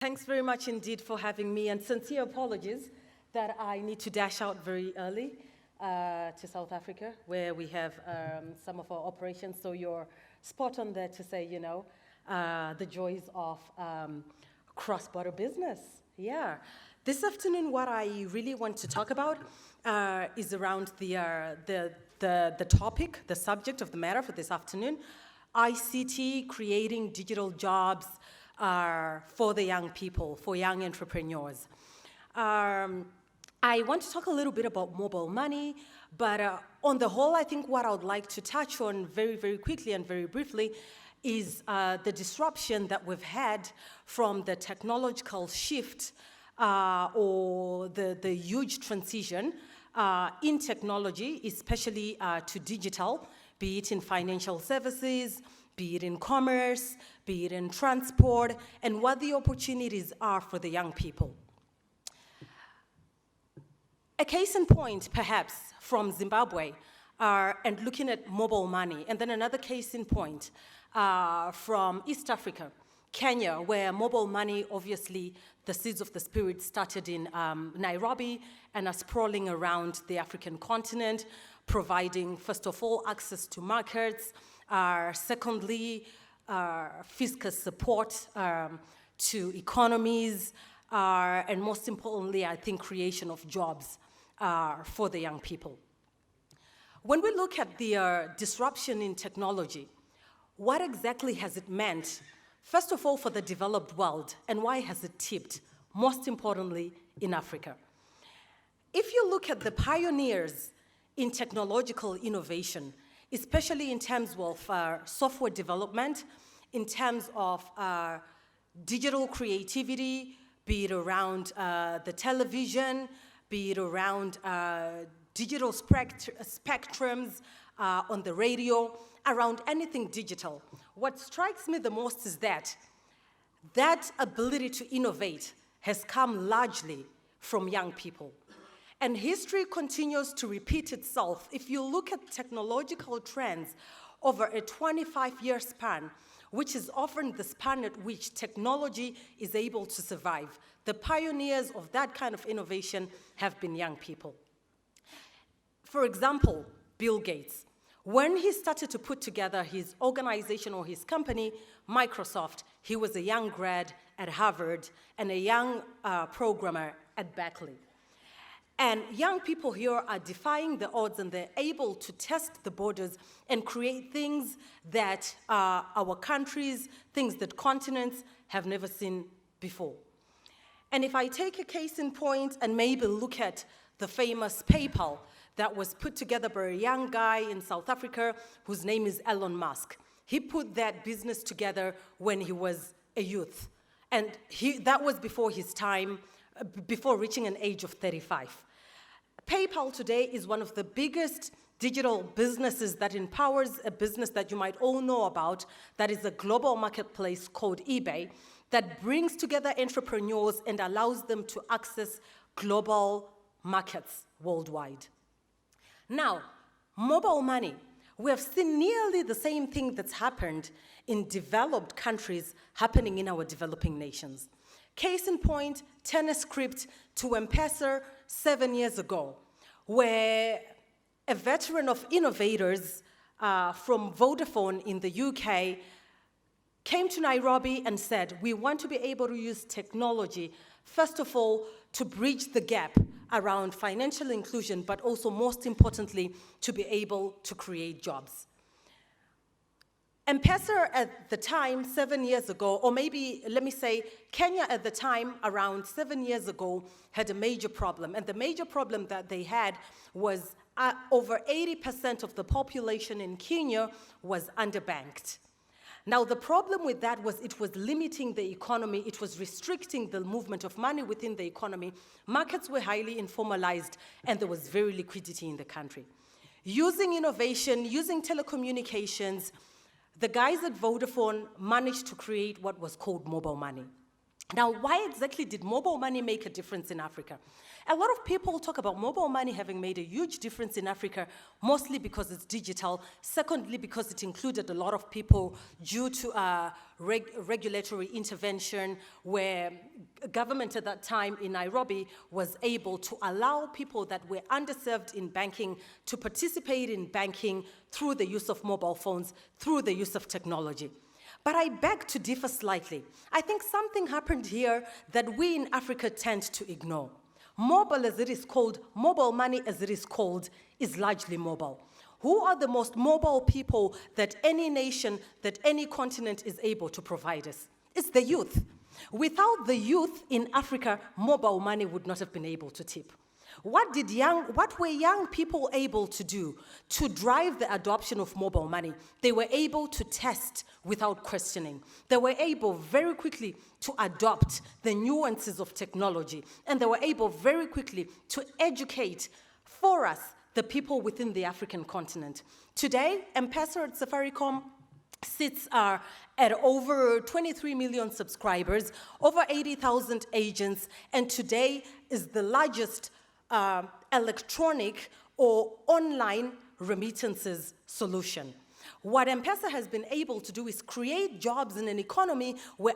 Thanks very much indeed for having me, and sincere apologies that I need to dash out very early to South Africa, where we have some of our operations. So you're spot on there to say, the joys of cross-border business. Yeah. This afternoon, what I really want to talk about is around the topic, the subject of the matter for this afternoon, ICT, creating digital jobs for the young people, for young entrepreneurs. I want to talk a little bit about mobile money, but on the whole, I think what I would like to touch on very, very quickly and very briefly is the disruption that we've had from the technological shift or the huge transition in technology, especially to digital, be it in financial services, be it in commerce, be it in transport, and what the opportunities are for the young people. A case in point, perhaps, from Zimbabwe, and looking at mobile money, and then another case in point from East Africa, Kenya, where mobile money, obviously, the seeds of the spirit started in Nairobi and are sprawling around the African continent, providing, first of all, access to markets, secondly, fiscal support to economies, and most importantly, I think, creation of jobs for the young people. When we look at the disruption in technology, what exactly has it meant, first of all, for the developed world, and why has it tipped, most importantly, in Africa? If you look at the pioneers in technological innovation, especially in terms of software development, in terms of digital creativity, be it around the television, be it around digital spectrums on the radio, around anything digital. What strikes me the most is that ability to innovate has come largely from young people. And history continues to repeat itself. If you look at technological trends over a 25-year span, which is often the span at which technology is able to survive, the pioneers of that kind of innovation have been young people. For example, Bill Gates. When he started to put together his organization or his company, Microsoft, he was a young grad at Harvard and a young programmer at Berkeley. And young people here are defying the odds, and they're able to test the borders and create things that our countries, things that continents have never seen before. And if I take a case in point and maybe look at the famous PayPal that was put together by a young guy in South Africa whose name is Elon Musk. He put that business together when he was a youth. And that was before his time, before reaching an age of 35. PayPal today is one of the biggest digital businesses that empowers a business that you might all know about, that is a global marketplace called eBay, that brings together entrepreneurs and allows them to access global markets worldwide. Now, mobile money. We have seen nearly the same thing that's happened in developed countries happening in our developing nations. Case in point, tennis script to M-Pesa 7 years ago, where a veteran of innovators from Vodafone in the UK came to Nairobi and said, we want to be able to use technology, first of all, to bridge the gap around financial inclusion, but also, most importantly, to be able to create jobs. M-Pesa at the time, 7 years ago, or maybe, let me say, Kenya at the time, around 7 years ago, had a major problem. And the major problem that they had was over 80% of the population in Kenya was underbanked. Now, the problem with that was it was limiting the economy, it was restricting the movement of money within the economy. Markets were highly informalized, and there was very liquidity in the country. Using innovation, using telecommunications, the guys at Vodafone managed to create what was called mobile money. Now, why exactly did mobile money make a difference in Africa? A lot of people talk about mobile money having made a huge difference in Africa, mostly because it's digital. Secondly, because it included a lot of people due to regulatory intervention, where government at that time in Nairobi was able to allow people that were underserved in banking to participate in banking through the use of mobile phones, through the use of technology. But I beg to differ slightly. I think something happened here that we in Africa tend to ignore. Mobile as it is called, mobile money as it is called, is largely mobile. Who are the most mobile people that any nation, that any continent is able to provide us? It's the youth. Without the youth in Africa, mobile money would not have been able to tip. What were young people able to do to drive the adoption of mobile money? They were able to test without questioning. They were able very quickly to adopt the nuances of technology, and they were able very quickly to educate for us, the people within the African continent. Today, M-Pesa at Safaricom sits at over 23 million subscribers, over 80,000 agents, and today is the largest electronic or online remittances solution. What M-Pesa has been able to do is create jobs in an economy where